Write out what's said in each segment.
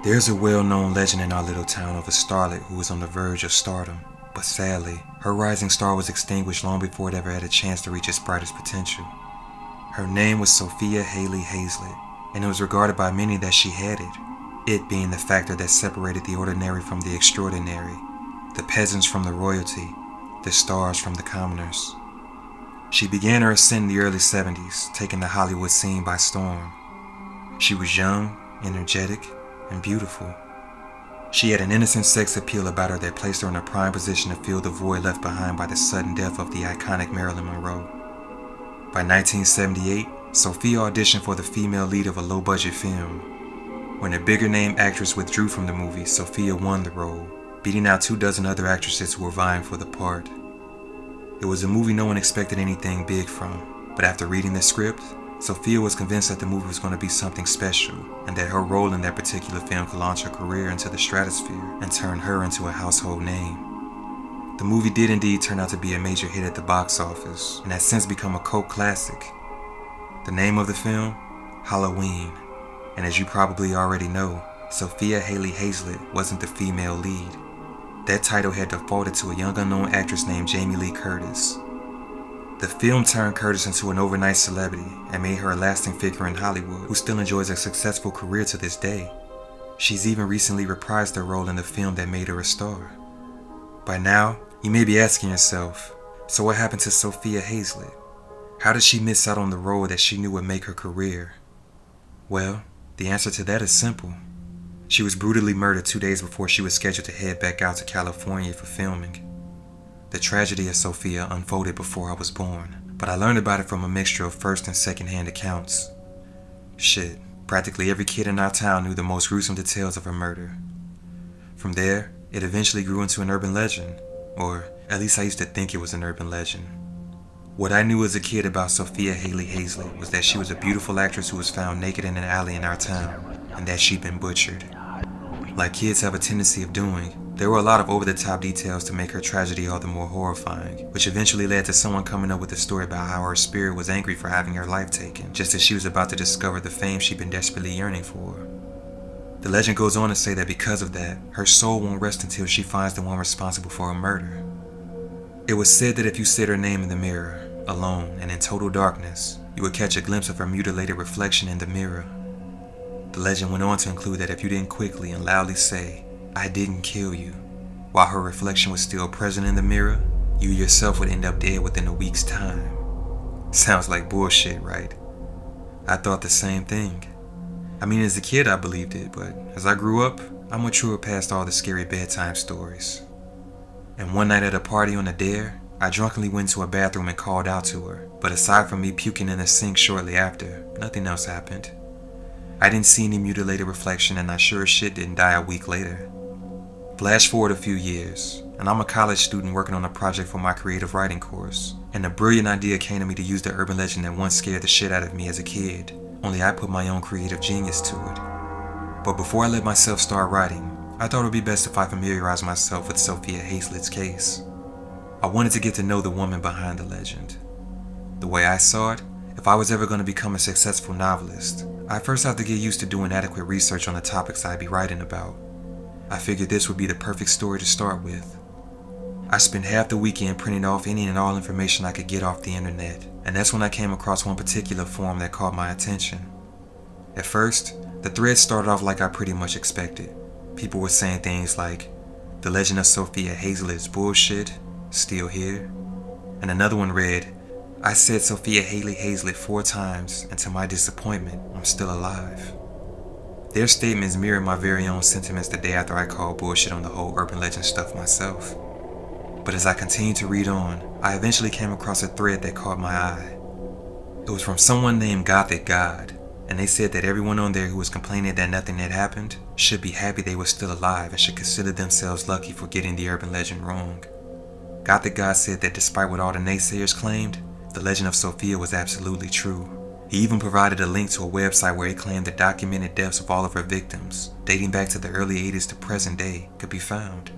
There's a well-known legend in our little town of a starlet who was on the verge of stardom, but sadly, her rising star was extinguished long before it ever had a chance to reach its brightest potential. Her name was Sophia Haley Hazlett, and it was regarded by many that she had it being the factor that separated the ordinary from the extraordinary, the peasants from the royalty, the stars from the commoners. She began her ascent in the early 70s, taking the Hollywood scene by storm. She was young, energetic, and beautiful. She had an innocent sex appeal about her that placed her in a prime position to fill the void left behind by the sudden death of the iconic Marilyn Monroe. By 1978, Sophia auditioned for the female lead of a low-budget film. When a bigger-name actress withdrew from the movie, Sophia won the role, beating out 24 other actresses who were vying for the part. It was a movie no one expected anything big from, but after reading the script, Sophia was convinced that the movie was going to be something special, and that her role in that particular film could launch her career into the stratosphere and turn her into a household name. The movie did indeed turn out to be a major hit at the box office, and has since become a cult classic. The name of the film? Halloween. And as you probably already know, Sophia Haley Hazlett wasn't the female lead. That title had defaulted to a young unknown actress named Jamie Lee Curtis. The film turned Curtis into an overnight celebrity and made her a lasting figure in Hollywood who still enjoys a successful career to this day. She's even recently reprised her role in the film that made her a star. By now, you may be asking yourself, so what happened to Sophia Hazlett? How did she miss out on the role that she knew would make her career? Well, the answer to that is simple. She was brutally murdered 2 days before she was scheduled to head back out to California for filming. The tragedy of Sophia unfolded before I was born, but I learned about it from a mixture of first and second-hand accounts. Shit, practically every kid in our town knew the most gruesome details of her murder. From there, it eventually grew into an urban legend, or at least I used to think it was an urban legend. What I knew as a kid about Sophia Haley Hazlett was that she was a beautiful actress who was found naked in an alley in our town, and that she'd been butchered. Like kids have a tendency of doing, there were a lot of over-the-top details to make her tragedy all the more horrifying, which eventually led to someone coming up with a story about how her spirit was angry for having her life taken, just as she was about to discover the fame she'd been desperately yearning for. The legend goes on to say that because of that, her soul won't rest until she finds the one responsible for her murder. It was said that if you said her name in the mirror, alone and in total darkness, you would catch a glimpse of her mutilated reflection in the mirror. The legend went on to include that if you didn't quickly and loudly say, "I didn't kill you," while her reflection was still present in the mirror, you yourself would end up dead within a week's time. Sounds like bullshit, right? I thought the same thing. I mean, as a kid I believed it, but as I grew up, I matured past all the scary bedtime stories. And one night at a party on a dare, I drunkenly went to a bathroom and called out to her, but aside from me puking in the sink shortly after, nothing else happened. I didn't see any mutilated reflection, and I sure as shit didn't die a week later. Flash forward a few years, and I'm a college student working on a project for my creative writing course, and a brilliant idea came to me to use the urban legend that once scared the shit out of me as a kid, only I put my own creative genius to it. But before I let myself start writing, I thought it would be best if I familiarized myself with Sophia Hazlett's case. I wanted to get to know the woman behind the legend. The way I saw it, if I was ever going to become a successful novelist, I first have to get used to doing adequate research on the topics I'd be writing about. I figured this would be the perfect story to start with. I spent half the weekend printing off any and all information I could get off the internet, and that's when I came across one particular forum that caught my attention. At first, the thread started off like I pretty much expected. People were saying things like, "The legend of Sophia Hazlett is bullshit, still here." And another one read, "I said Sophia Haley Hazlett 4 times, and to my disappointment, I'm still alive." Their statements mirrored my very own sentiments the day after I called bullshit on the whole urban legend stuff myself. But as I continued to read on, I eventually came across a thread that caught my eye. It was from someone named Gothic God, and they said that everyone on there who was complaining that nothing had happened should be happy they were still alive and should consider themselves lucky for getting the urban legend wrong. Gothic God said that despite what all the naysayers claimed, the legend of Sophia was absolutely true. He even provided a link to a website where he claimed the documented deaths of all of her victims, dating back to the early 80s to present day, could be found.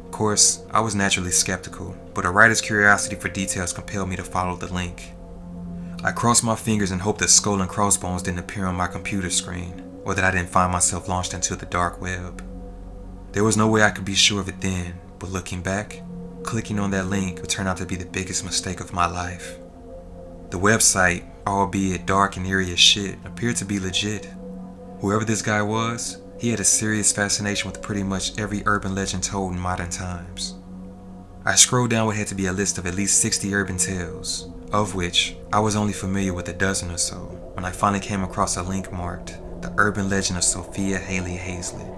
Of course, I was naturally skeptical, but a writer's curiosity for details compelled me to follow the link. I crossed my fingers and hoped that skull and crossbones didn't appear on my computer screen. or that I didn't find myself launched into the dark web. There was no way I could be sure of it then, but looking back, clicking on that link would turn out to be the biggest mistake of my life. The website, albeit dark and eerie as shit, appeared to be legit. Whoever this guy was, he had a serious fascination with pretty much every urban legend told in modern times. I scrolled down what had to be a list of at least 60 urban tales, of which I was only familiar with a dozen or so, when I finally came across a link marked The Urban Legend of Sophia Haley Hazlett.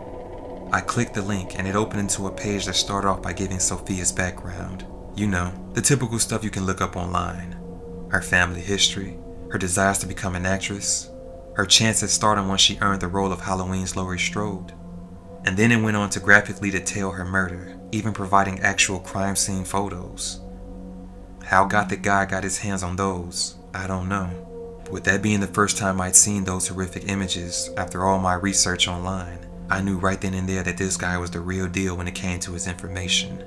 I clicked the link and it opened into a page that started off by giving Sophia's background. You know, the typical stuff you can look up online. Her family history, her desires to become an actress, her chance at stardom once she earned the role of Halloween's Laurie Strode. And then it went on to graphically detail her murder, even providing actual crime scene photos. How Gothic Guy got his hands on those, I don't know. But with that being the first time I'd seen those horrific images after all my research online, I knew right then and there that this guy was the real deal when it came to his information.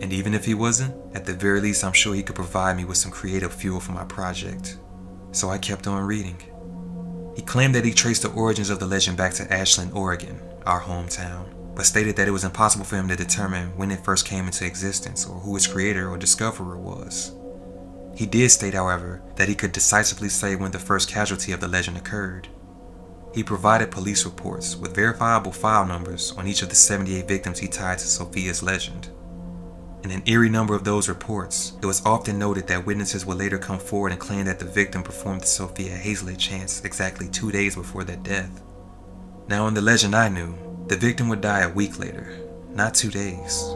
And even if he wasn't, at the very least I'm sure he could provide me with some creative fuel for my project. So I kept on reading. He claimed that he traced the origins of the legend back to Ashland, Oregon, our hometown, but stated that it was impossible for him to determine when it first came into existence or who its creator or discoverer was. He did state, however, that he could decisively say when the first casualty of the legend occurred. He provided police reports with verifiable file numbers on each of the 78 victims he tied to Sophia's legend. In an eerie number of those reports, it was often noted that witnesses would later come forward and claim that the victim performed the Sophia Hazlett chants exactly 2 days before their death. Now in the legend I knew, the victim would die a week later, not 2 days.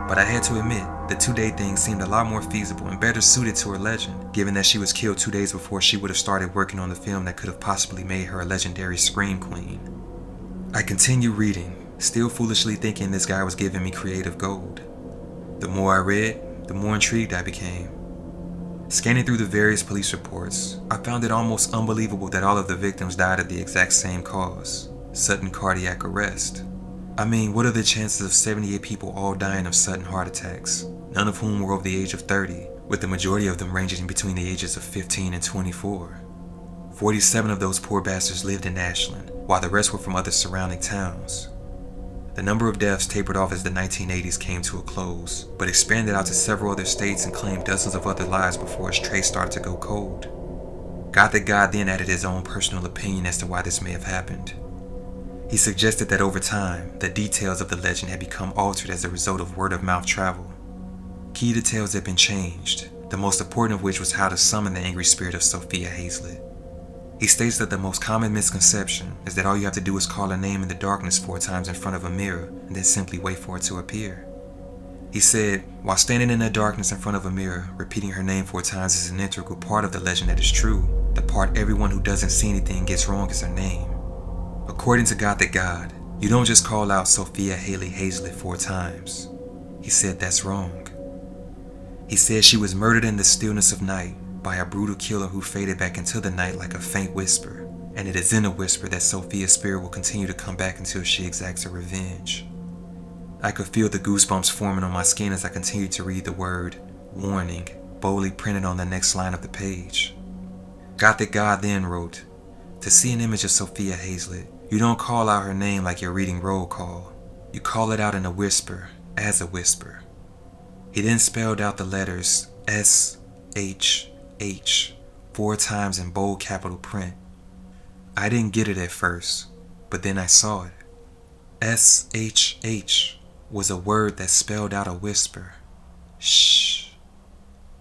But I had to admit, the 2-day thing seemed a lot more feasible and better suited to her legend, given that she was killed 2 days before she would have started working on the film that could have possibly made her a legendary scream queen. I continued reading, still foolishly thinking this guy was giving me creative gold. The more I read, the more intrigued I became. Scanning through the various police reports, I found it almost unbelievable that all of the victims died of the exact same cause, sudden cardiac arrest. I mean, what are the chances of 78 people all dying of sudden heart attacks, none of whom were over the age of 30, with the majority of them ranging between the ages of 15 and 24? 47 of those poor bastards lived in Ashland, while the rest were from other surrounding towns. The number of deaths tapered off as the 1980s came to a close, but expanded out to several other states and claimed dozens of other lives before its trace started to go cold. Gothic Guy then added his own personal opinion as to why this may have happened. He suggested that over time, the details of the legend had become altered as a result of word-of-mouth travel. Key details had been changed, the most important of which was how to summon the angry spirit of Sophia Hazlett. He states that the most common misconception is that all you have to do is call her name in the darkness 4 times in front of a mirror and then simply wait for it to appear. He said, while standing in the darkness in front of a mirror, repeating her name 4 times is an integral part of the legend that is true. The part everyone who doesn't see anything gets wrong is her name. According to Gothic God, you don't just call out Sophia Haley Hazlett 4 times. He said that's wrong. He said she was murdered in the stillness of night by a brutal killer who faded back into the night like a faint whisper, and it is in a whisper that Sophia's spirit will continue to come back until she exacts her revenge. I could feel the goosebumps forming on my skin as I continued to read the word warning boldly printed on the next line of the page. Gothic God then wrote, to see an image of Sophia Hazlett, you don't call out her name like you're reading roll call. You call it out in a whisper, as a whisper. He then spelled out the letters S-H-H 4 times in bold capital print. I didn't get it at first, but then I saw it. S-H-H was a word that spelled out a whisper. Shh.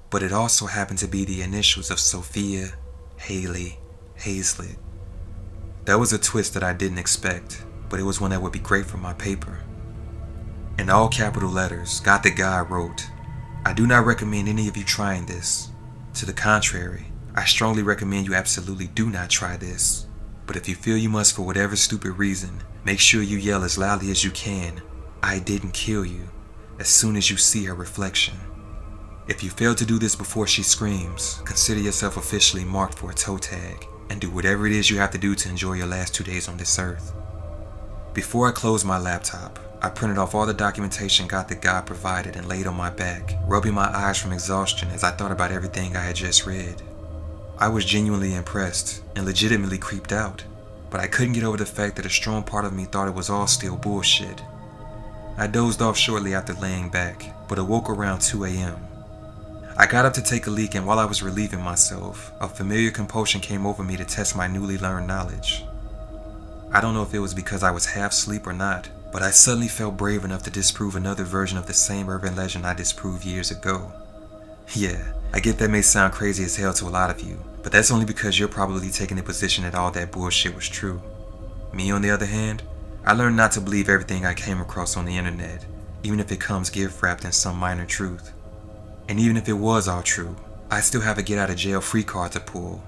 But it also happened to be the initials of Sophia Haley Hazlett. That was a twist that I didn't expect, but it was one that would be great for my paper. In all capital letters, Gothic Guy wrote, I do not recommend any of you trying this. To the contrary, I strongly recommend you absolutely do not try this. But if you feel you must for whatever stupid reason, make sure you yell as loudly as you can, I didn't kill you, as soon as you see her reflection. If you fail to do this before she screams, consider yourself officially marked for a toe tag, and do whatever it is you have to do to enjoy your last 2 days on this earth. Before I closed my laptop, I printed off all the documentation Gothic God provided and laid on my back, rubbing my eyes from exhaustion as I thought about everything I had just read. I was genuinely impressed and legitimately creeped out, but I couldn't get over the fact that a strong part of me thought it was all still bullshit. I dozed off shortly after laying back, but awoke around 2 a.m. I got up to take a leak, and while I was relieving myself, a familiar compulsion came over me to test my newly learned knowledge. I don't know if it was because I was half asleep or not, but I suddenly felt brave enough to disprove another version of the same urban legend I disproved years ago. Yeah, I get that may sound crazy as hell to a lot of you, but that's only because you're probably taking the position that all that bullshit was true. Me, on the other hand, I learned not to believe everything I came across on the internet, even if it comes gift wrapped in some minor truth. And even if it was all true, I still have a get out of jail free card to pull.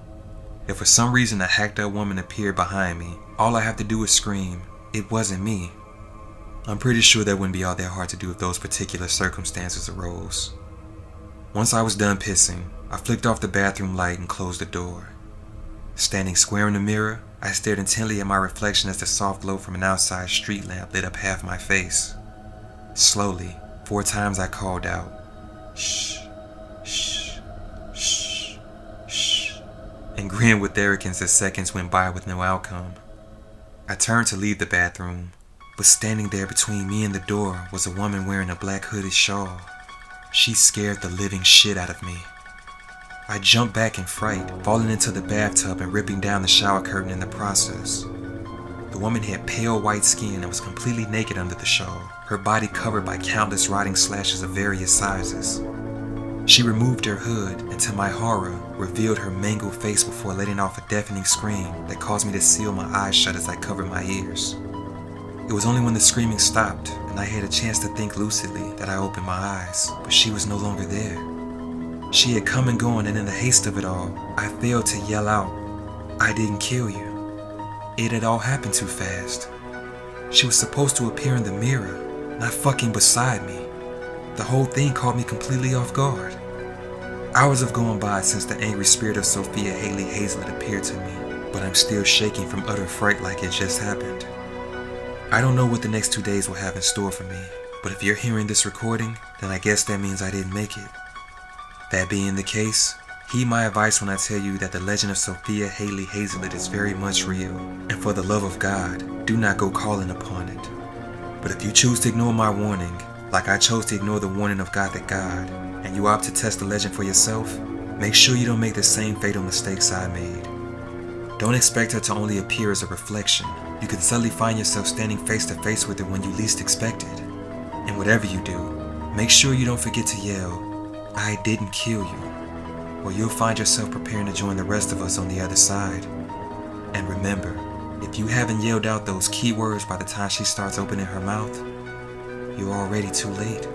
If for some reason a hacked up woman appeared behind me, all I have to do is scream, "It wasn't me." I'm pretty sure that wouldn't be all that hard to do if those particular circumstances arose. Once I was done pissing, I flicked off the bathroom light and closed the door. Standing square in the mirror, I stared intently at my reflection as the soft glow from an outside street lamp lit up half my face. Slowly, 4 times I called out, "Shh, shh, shh, shh," and grinned with arrogance as seconds went by with no outcome. I turned to leave the bathroom, but standing there between me and the door was a woman wearing a black hooded shawl. She scared the living shit out of me. I jumped back in fright, falling into the bathtub and ripping down the shower curtain in the process. The woman had pale white skin and was completely naked under the shawl, her body covered by countless rotting slashes of various sizes. She removed her hood and, to my horror, revealed her mangled face before letting off a deafening scream that caused me to seal my eyes shut as I covered my ears. It was only when the screaming stopped and I had a chance to think lucidly that I opened my eyes, but she was no longer there. She had come and gone, and in the haste of it all, I failed to yell out, "I didn't kill you." It had all happened too fast. She was supposed to appear in the mirror, not fucking beside me. The whole thing caught me completely off guard. Hours have gone by since the angry spirit of Sophia Haley Hazlett appeared to me, but I'm still shaking from utter fright like it just happened. I don't know what the next 2 days will have in store for me, but if you're hearing this recording, then I guess that means I didn't make it. That being the case, heed my advice when I tell you that the legend of Sophia Haley Hazlett is very much real, and for the love of God, do not go calling upon it. But if you choose to ignore my warning, like I chose to ignore the warning of God, and you opt to test the legend for yourself, make sure you don't make the same fatal mistakes I made. Don't expect her to only appear as a reflection. You can suddenly find yourself standing face to face with her when you least expect it. And whatever you do, make sure you don't forget to yell, "I didn't kill you," or you'll find yourself preparing to join the rest of us on the other side. And remember, if you haven't yelled out those key words by the time she starts opening her mouth, you're already too late.